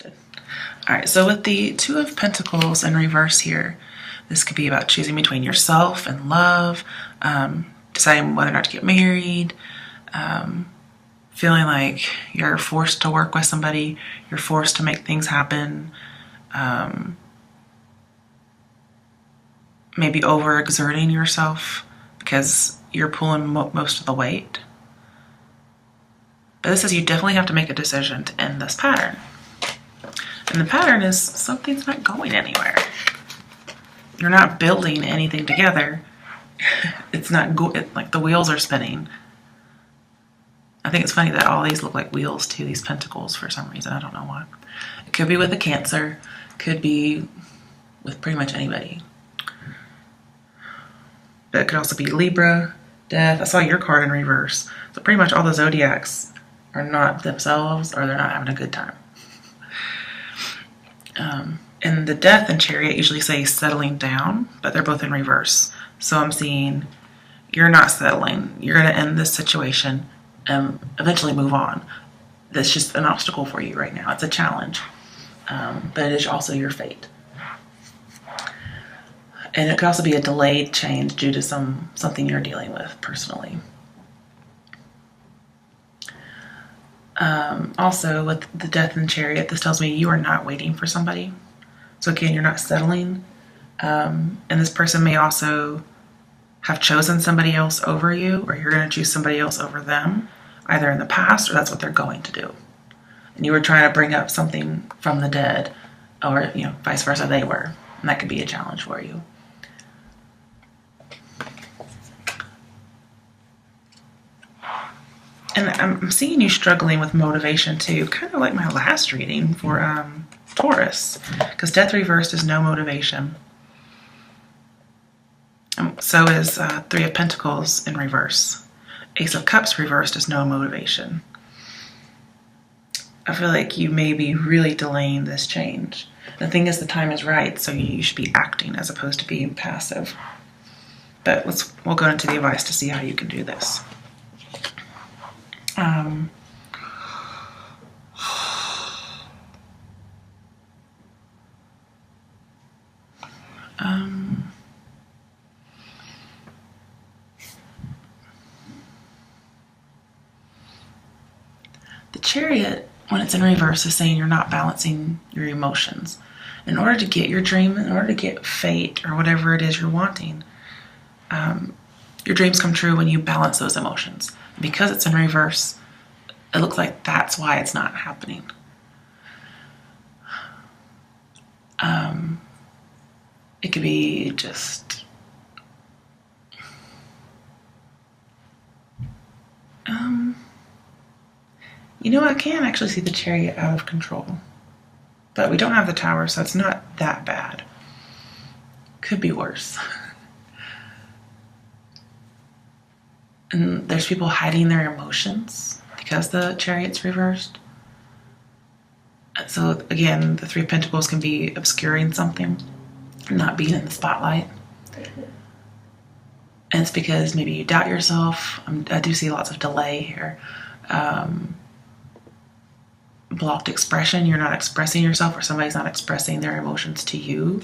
All right, so with the Two of Pentacles in reverse here, this could be about choosing between yourself and love, deciding whether or not to get married, feeling like you're forced to work with somebody, you're forced to make things happen, maybe overexerting yourself because you're pulling most of the weight. But this says you definitely have to make a decision to end this pattern. And the pattern is something's not going anywhere. You're not building anything together. It's not like the wheels are spinning. I think it's funny that all these look like wheels to these pentacles for some reason. I don't know why. It could be with a Cancer. Could be with pretty much anybody. But it could also be Libra, Death. I saw your card in reverse. So pretty much all the zodiacs are not themselves, or they're not having a good time. And the Death and Chariot usually say settling down, but they're both in reverse. So I'm seeing you're not settling. You're going to end this situation and eventually move on. That's just an obstacle for you right now. It's a challenge, but it is also your fate. And it could also be a delayed change due to something you're dealing with personally. Also, with the Death and Chariot, this tells me you are not waiting for somebody. So again, you're not settling. And this person may also have chosen somebody else over you, or you're going to choose somebody else over them, either in the past or that's what they're going to do. And you were trying to bring up something from the dead, or vice versa, they were. And that could be a challenge for you. And I'm seeing you struggling with motivation too, kind of like my last reading for Taurus, because Death reversed is no motivation. So is Three of Pentacles in reverse. Ace of Cups reversed is no motivation. I feel like you may be really delaying this change. The thing is, the time is right, so you should be acting as opposed to being passive. But we'll go into the advice to see how you can do this. The Chariot, when it's in reverse, is saying you're not balancing your emotions. In order to get your dream, in order to get fate or whatever it is you're wanting, your dreams come true when you balance those emotions. Because it's in reverse, it looks like that's why it's not happening. It could be just I can actually see the Chariot out of control. But we don't have the Tower, so it's not that bad. Could be worse. And there's people hiding their emotions because the Chariot's reversed. So again, the Three of Pentacles can be obscuring something, not being in the spotlight. And it's because maybe you doubt yourself. I do see lots of delay here. Blocked expression. You're not expressing yourself, or somebody's not expressing their emotions to you.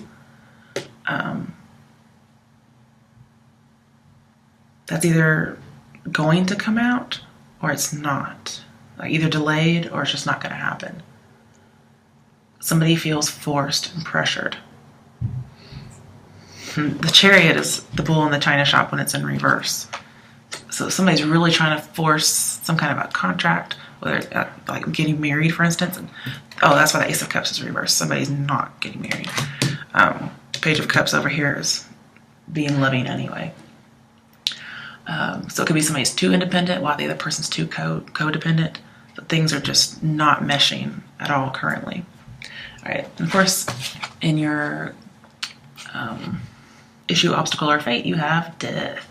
That's either going to come out or it's not. Like either delayed or it's just not going to happen. Somebody feels forced and pressured. The Chariot is the bull in the china shop when it's in reverse. So somebody's really trying to force some kind of a contract, whether it's like getting married, for instance. And, that's why the Ace of Cups is reversed. Somebody's not getting married. Page of Cups over here is being loving anyway. So it could be somebody's too independent while the other person's too codependent. But things are just not meshing at all currently. All right, and of course, in your issue, obstacle, or fate, you have Death.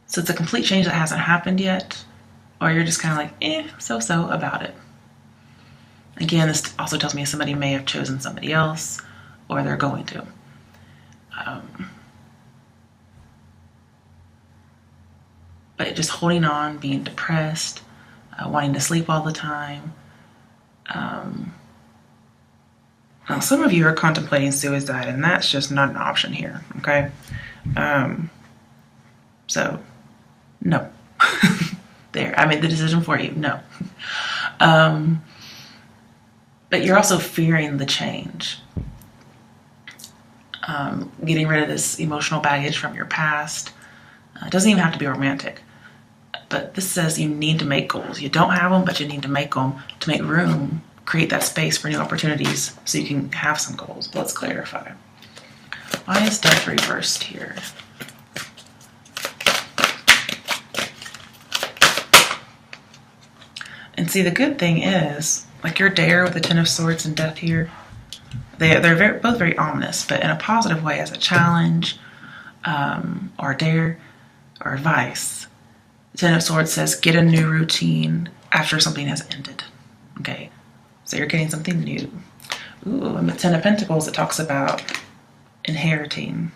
So it's a complete change that hasn't happened yet, or you're just kind of like, so about it. Again, this also tells me somebody may have chosen somebody else, or they're going to. But just holding on, being depressed, wanting to sleep all the time. Now, some of you are contemplating suicide, and that's just not an option here, okay? So, no. There, I made the decision for you, no. But you're also fearing the change. Getting rid of this emotional baggage from your past. It doesn't even have to be romantic. But this says you need to make goals. You don't have them, but you need to make them to make room, create that space for new opportunities so you can have some goals. But let's clarify. Why is death reversed here? And see, the good thing is, like your dare with the Ten of Swords and death here, they're both very ominous, but in a positive way, as a challenge, or a dare, or advice. The Ten of Swords says, get a new routine after something has ended. Okay, so you're getting something new. Ooh, and the Ten of Pentacles, it talks about inheriting.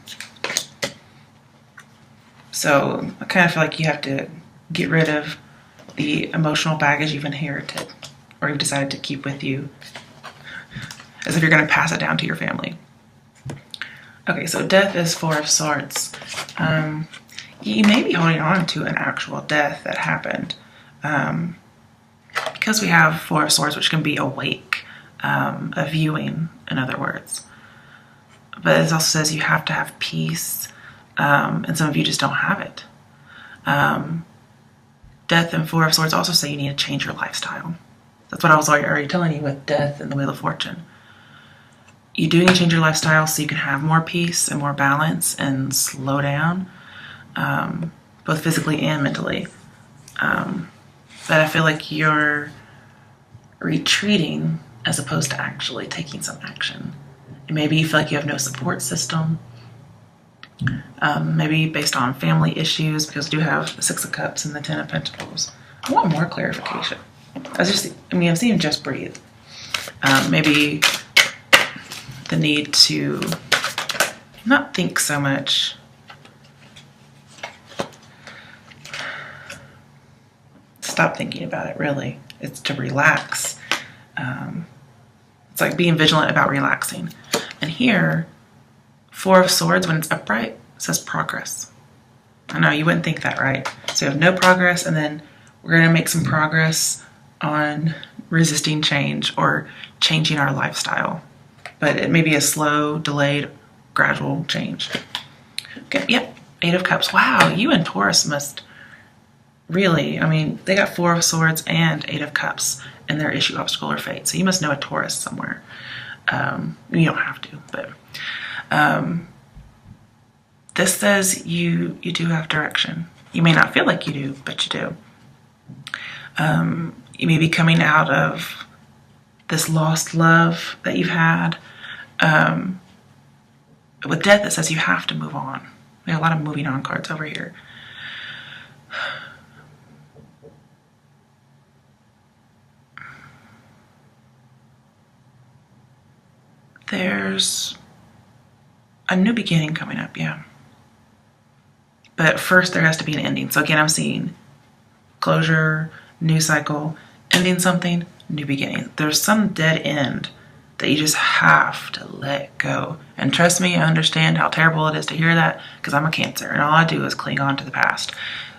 So I kind of feel like you have to get rid of the emotional baggage you've inherited or you've decided to keep with you, as if you're going to pass it down to your family. Okay, so death is Four of Swords. You may be holding on to an actual death that happened. Because we have Four of Swords, which can be awake, a viewing, in other words. But it also says you have to have peace, and some of you just don't have it. Death and Four of Swords also say you need to change your lifestyle. That's what I was already telling you with death and the Wheel of Fortune. You do need to change your lifestyle so you can have more peace and more balance and slow down, both physically and mentally. But I feel like you're retreating as opposed to actually taking some action. And maybe you feel like you have no support system. Maybe based on family issues, because you do have the Six of Cups and the Ten of Pentacles. I want more clarification. I'm seeing just breathe. Maybe the need to not think so much. Stop thinking about it, really. It's to relax. It's like being vigilant about relaxing. And here, Four of Swords, when it's upright, says progress. I know you wouldn't think that, right? So you have no progress, and then we're going to make some progress on resisting change or changing our lifestyle. But it may be a slow, delayed, gradual change. Okay, yep, Eight of Cups. Wow, you and Taurus must really, they got Four of Swords and Eight of Cups in their issue, obstacle, or fate. So you must know a Taurus somewhere. You don't have to, but this says you do have direction. You may not feel like you do, but you do. You may be coming out of this lost love that you've had. With death, it says you have to move on. We have a lot of moving on cards over here. There's a new beginning coming up, yeah. But first there has to be an ending. So again, I'm seeing closure, new cycle, ending something, new beginning. There's some dead end that you just have to let go. And trust me, I understand how terrible it is to hear that, because I'm a Cancer and all I do is cling on to the past.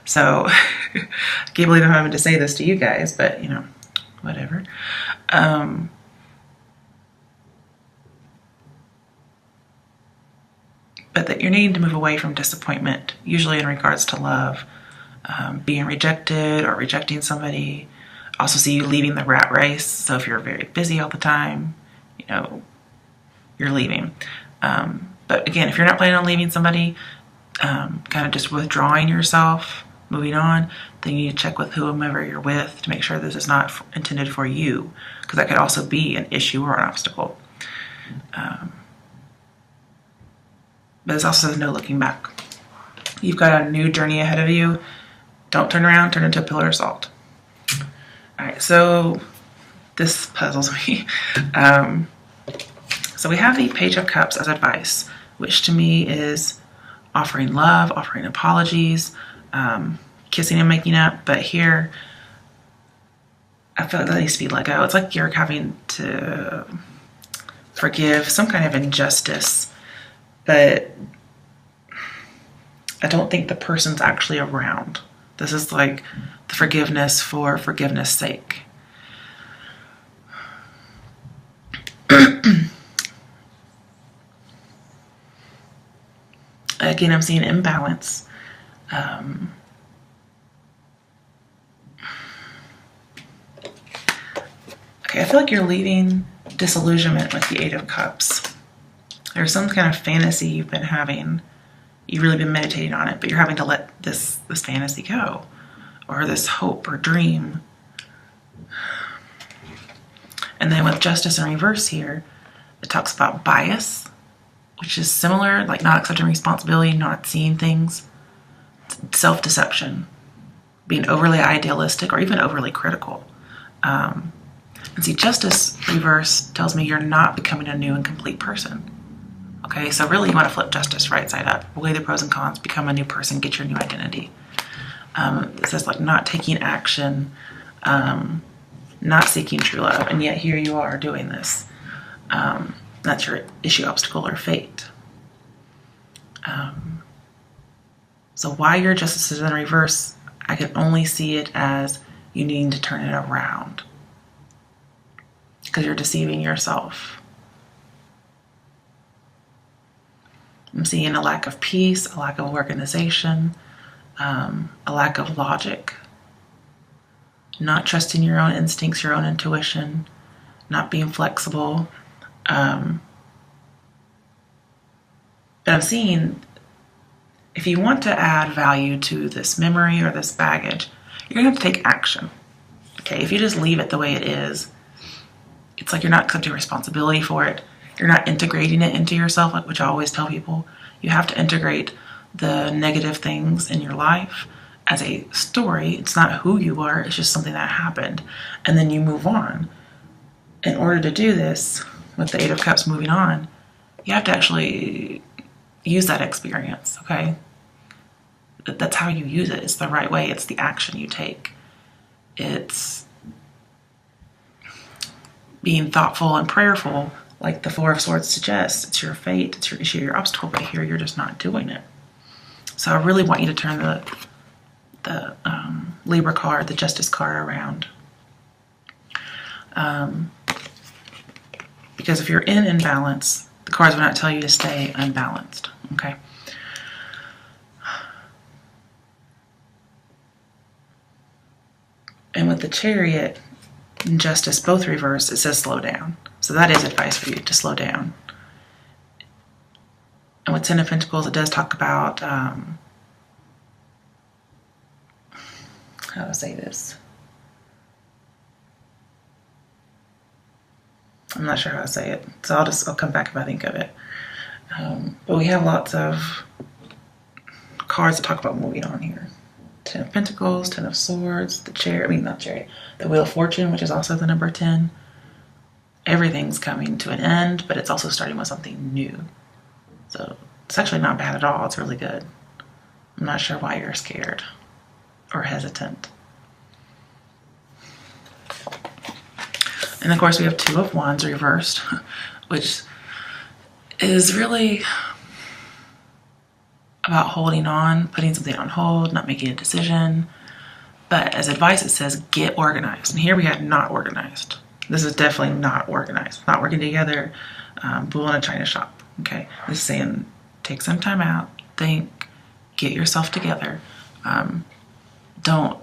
So I can't believe I'm having to say this to you guys, but whatever. But that you're needing to move away from disappointment, usually in regards to love, being rejected or rejecting somebody. Also see you leaving the rat race. So if you're very busy all the time, you're leaving. But again, if you're not planning on leaving somebody, kind of just withdrawing yourself, moving on, then you need to check with whomever you're with to make sure this is not intended for you, because that could also be an issue or an obstacle. But this also says no looking back. You've got a new journey ahead of you. Don't turn around, turn into a pillar of salt. All right, so this puzzles me. So we have the Page of Cups as advice, which to me is offering love, offering apologies, kissing and making up. But here, I feel like that needs to be let go. It's like you're having to forgive some kind of injustice, but I don't think the person's actually around. This is like the forgiveness for forgiveness' sake. Again, I'm seeing imbalance. Okay, I feel like you're leaving disillusionment with the Eight of Cups. There's some kind of fantasy you've been having. You've really been meditating on it, but you're having to let this fantasy go, or this hope or dream. And then with Justice in reverse here, it talks about bias, which is similar, like not accepting responsibility, not seeing things, self-deception, being overly idealistic or even overly critical. And see, Justice reverse tells me you're not becoming a new and complete person. Okay, so really you want to flip Justice right side up. Weigh the pros and cons, become a new person, get your new identity. It says like not taking action, not seeking true love, and yet here you are doing this. That's your issue, obstacle, or fate. So why your Justice is in reverse, I can only see it as you needing to turn it around, because you're deceiving yourself. I'm seeing a lack of peace, a lack of organization, a lack of logic, not trusting your own instincts, your own intuition, not being flexible. But I'm seeing if you want to add value to this memory or this baggage, you're going to have to take action. Okay, if you just leave it the way it is, it's like you're not accepting responsibility for it. You're not integrating it into yourself, like which I always tell people. You have to integrate the negative things in your life as a story. It's not who you are, it's just something that happened. And then you move on. In order to do this, with the Eight of Cups moving on, you have to actually use that experience, okay? That's how you use it. It's the right way. It's the action you take. It's being thoughtful and prayerful, like the Four of Swords suggests. It's your fate, it's your issue, your obstacle, but here you're just not doing it. So I really want you to turn the Libra card, the Justice card around. Because if you're in imbalance, the cards will not tell you to stay unbalanced, okay? And with the Chariot and Justice both reversed, it says slow down. So that is advice for you to slow down. And with Ten of Pentacles, it does talk about, how to say this? I'm not sure how to say it, so I'll come back if I think of it. But we have lots of cards that talk about moving on here. Ten of Pentacles, Ten of Swords, the the Wheel of Fortune, which is also the number 10. Everything's coming to an end, but it's also starting with something new. So it's actually not bad at all. It's really good. I'm not sure why you're scared or hesitant. And of course we have Two of Wands reversed, which is really about holding on, putting something on hold, not making a decision. But as advice, it says get organized. And here we have not organized. This is definitely not organized. Not working together, bull in a china shop. Okay, this is saying take some time out, think, get yourself together. Don't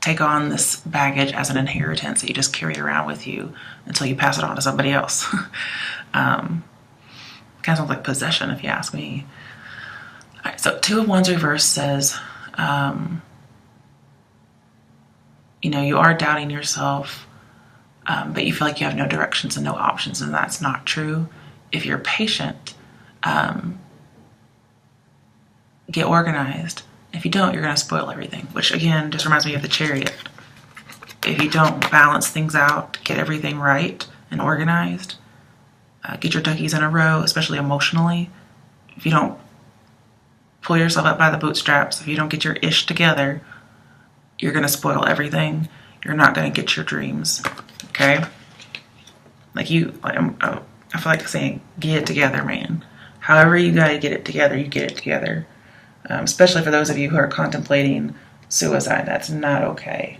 take on this baggage as an inheritance that you just carry around with you until you pass it on to somebody else. Kind of sounds like possession, if you ask me. All right, so Two of Wands reverse says, you are doubting yourself, but you feel like you have no directions and no options, and that's not true. If you're patient, get organized. If you don't, you're going to spoil everything, which again just reminds me of the Chariot. If you don't balance things out, get everything right and organized, get your duckies in a row, especially emotionally. If you don't pull yourself up by the bootstraps, if you don't get your ish together, you're going to spoil everything. you're not going to get your dreams. Okay? I feel like saying, get it together, man. However you got to get it together, you get it together. Especially for those of you who are contemplating suicide. That's not okay.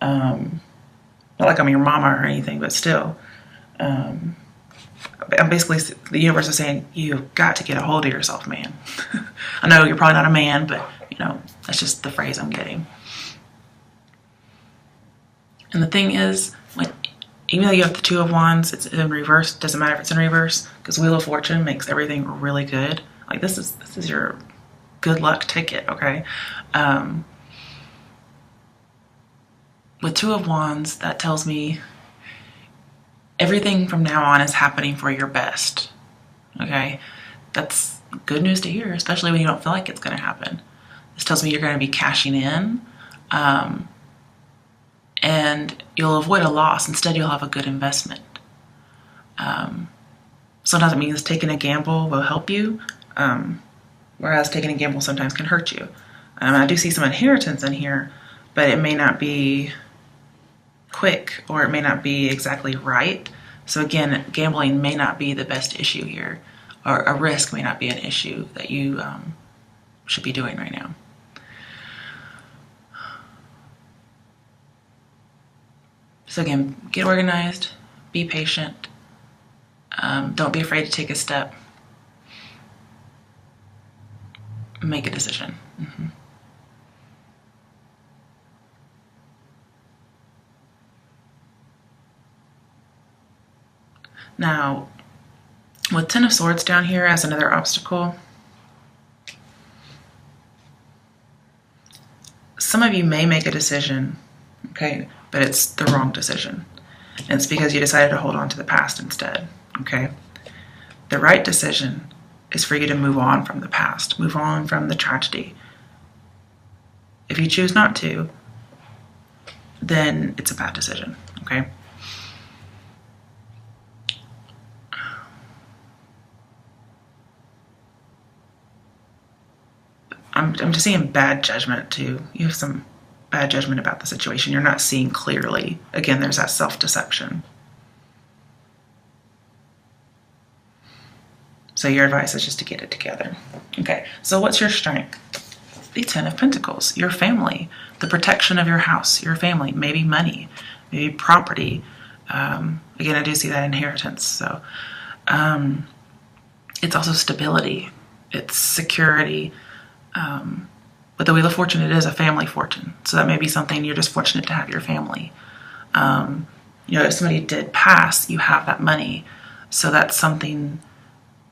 Not like I'm your mama or anything, but still. I'm basically, the universe is saying, you've got to get a hold of yourself, man. I know you're probably not a man, but, that's just the phrase I'm getting. And the thing is, even though you have the Two of Wands, it's in reverse. Doesn't matter if it's in reverse, because Wheel of Fortune makes everything really good. Like, this is your good luck ticket, okay? With Two of Wands, that tells me everything from now on is happening for your best, okay? That's good news to hear, especially when you don't feel like it's going to happen. This tells me you're going to be cashing in, and you'll avoid a loss. Instead, you'll have a good investment. Sometimes it means taking a gamble will help you, whereas taking a gamble sometimes can hurt you. I do see some inheritance in here, but it may not be quick, or it may not be exactly right. So again, gambling may not be the best issue here, or a risk may not be an issue that you should be doing right now. So again, get organized, be patient, don't be afraid to take a step, make a decision. Now, with Ten of Swords down here as another obstacle, some of you may make a decision, okay, but it's the wrong decision. And it's because you decided to hold on to the past instead, okay? The right decision is for you to move on from the past, move on from the tragedy. If you choose not to, then it's a bad decision, okay? I'm just seeing bad judgment too. You have some bad judgment about the situation. You're not seeing clearly. Again, there's that self-deception. So your advice is just to get it together. Okay, so what's your strength? The Ten of Pentacles, your family, the protection of your house, your family, maybe money, maybe property. Again, I do see that inheritance. So it's also stability. It's security. With the Wheel of Fortune, it is a family fortune. So that may be something you're just fortunate to have your family. If somebody did pass, you have that money. So that's something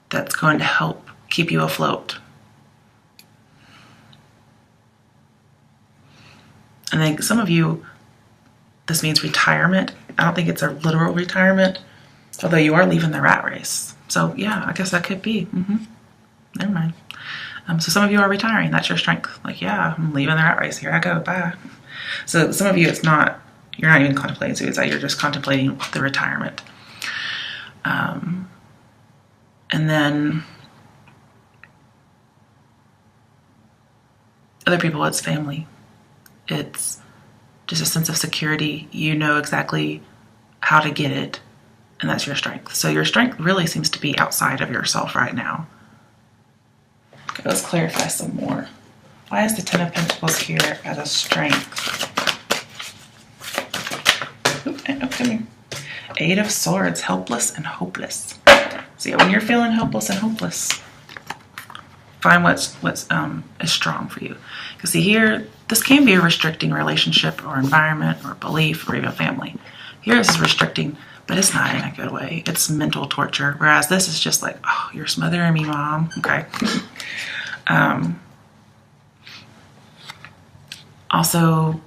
that's going to help keep you afloat. And then some of you, this means retirement. I don't think it's a literal retirement, although you are leaving the rat race. So yeah, I guess that could be. Never mind. So some of you are retiring. That's your strength. Like, yeah, I'm leaving the rat race. Here I go. Bye. So some of you, you're not even contemplating suicide. You're just contemplating the retirement. And then other people, it's family. It's just a sense of security. You know exactly how to get it, and that's your strength. So your strength really seems to be outside of yourself right now. Okay, let's clarify some more. Why is the Ten of Pentacles here as a strength? Come here. Eight of Swords, helpless and hopeless. So yeah, when you're feeling helpless and hopeless, find what's is strong for you. Because see here, this can be a restricting relationship or environment or belief or even family. Here this is restricting, but it's not in a good way. It's mental torture. Whereas this is just like, oh, you're smothering me, Mom. Okay. Also,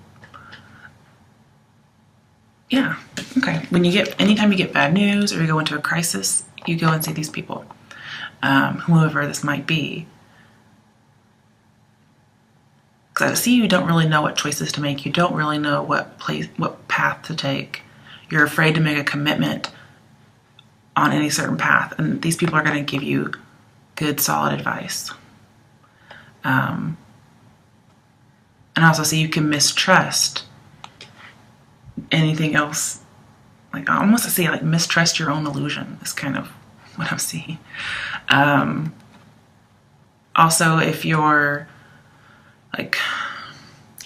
yeah, okay. Anytime you get bad news or you go into a crisis, you go and see these people, whoever this might be. Because I see you don't really know what choices to make. You don't really know what path to take. You're afraid to make a commitment on any certain path. And these people are going to give you good, solid advice. And I also see you can mistrust anything else. Like, I almost say, like, mistrust your own illusion is kind of what I'm seeing. Also, if you're, like,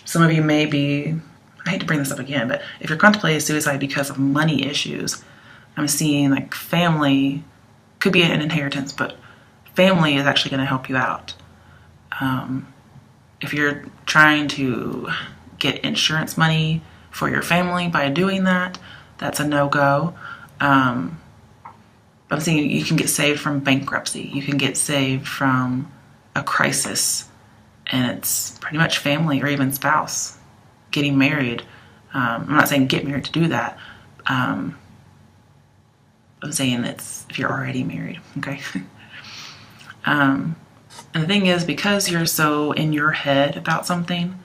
some of you may be, I hate to bring this up again, but if you're contemplating suicide because of money issues, I'm seeing, like, family, could be an inheritance, but family is actually going to help you out. If you're trying to get insurance money for your family by doing that, that's a no-go. I'm saying you can get saved from bankruptcy. You can get saved from a crisis, and it's pretty much family or even spouse. Getting married. I'm not saying get married to do that. I'm saying it's if you're already married, okay? And the thing is, because you're so in your head about something,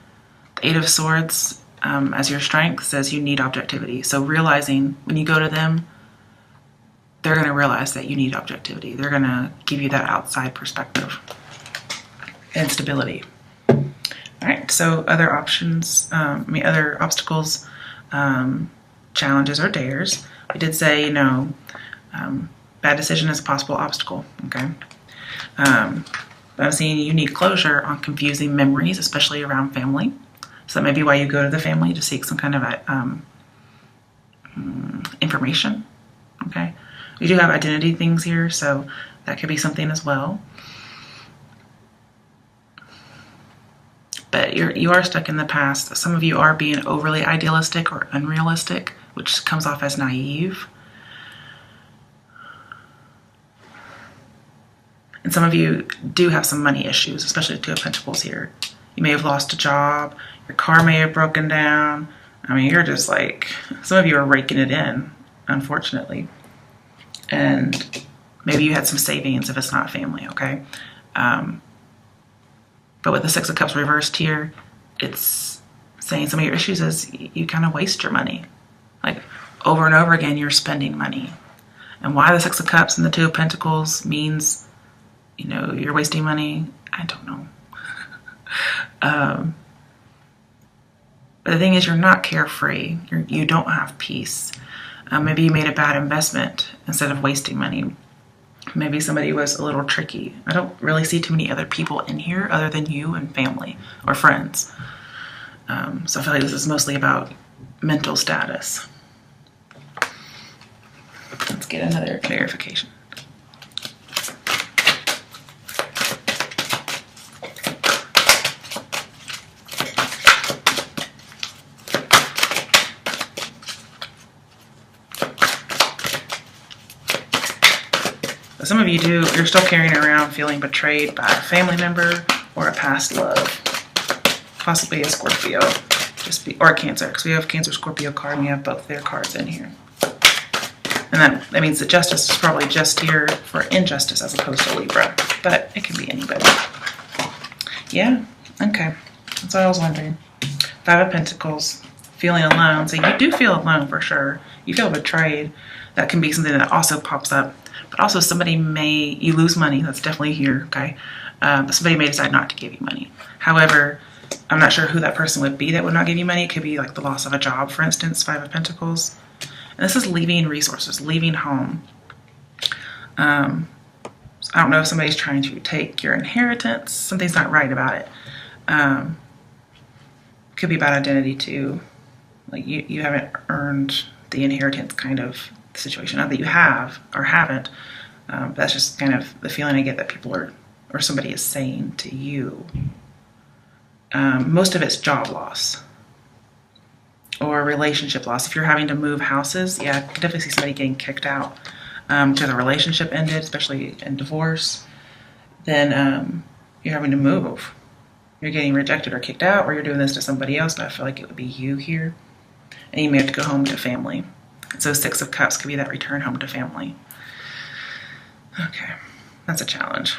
the Eight of Swords, as your strength, says you need objectivity. So realizing when you go to them, they're going to realize that you need objectivity. They're going to give you that outside perspective and stability. All right, so other options, other obstacles, challenges, or dares. We did say, bad decision is a possible obstacle, okay? But I'm seeing you need closure on confusing memories, especially around family. So that may be why you go to the family to seek some kind of information, okay? We do have identity things here, so that could be something as well. But you are stuck in the past. Some of you are being overly idealistic or unrealistic, which comes off as naive. And some of you do have some money issues, especially the Two of Pentacles here. You may have lost a job. Your car may have broken down. I mean, you're just like, some of you are raking it in, unfortunately. And maybe you had some savings if it's not family, okay? But with the Six of Cups reversed here, it's saying some of your issues is you kind of waste your money. Like, over and over again, you're spending money. And why the Six of Cups and the Two of Pentacles means, you're wasting money, I don't know. But the thing is, you're not carefree. You don't have peace. Maybe you made a bad investment instead of wasting money. Maybe somebody was a little tricky. I don't really see too many other people in here other than you and family or friends. So I feel like this is mostly about mental status. Let's get another clarification. Some of you you're still carrying around feeling betrayed by a family member or a past love. Possibly a Scorpio, or a Cancer, because we have Cancer, Scorpio card, and we have both their cards in here. And that means that Justice is probably just here for injustice as opposed to Libra, but it can be anybody. Yeah, okay, that's what I was wondering. Five of Pentacles, feeling alone. So you do feel alone for sure. You feel betrayed. That can be something that also pops up. But also you lose money, that's definitely here, okay? But somebody may decide not to give you money. However, I'm not sure who that person would be that would not give you money. It could be like the loss of a job, for instance, Five of Pentacles. And this is leaving resources, leaving home. So I don't know if somebody's trying to take your inheritance. Something's not right about it. Could be about identity too. Like you haven't earned the inheritance kind of situation. Not that you have or haven't. But that's just kind of the feeling I get that people are, or somebody is saying to you. Most of it's job loss or relationship loss. If you're having to move houses, yeah, I can definitely see somebody getting kicked out because the relationship ended, especially in divorce. Then you're having to move. You're getting rejected or kicked out, or you're doing this to somebody else, but I feel like it would be you here. And you may have to go home to family. So Six of Cups could be that return home to family. Okay, that's a challenge.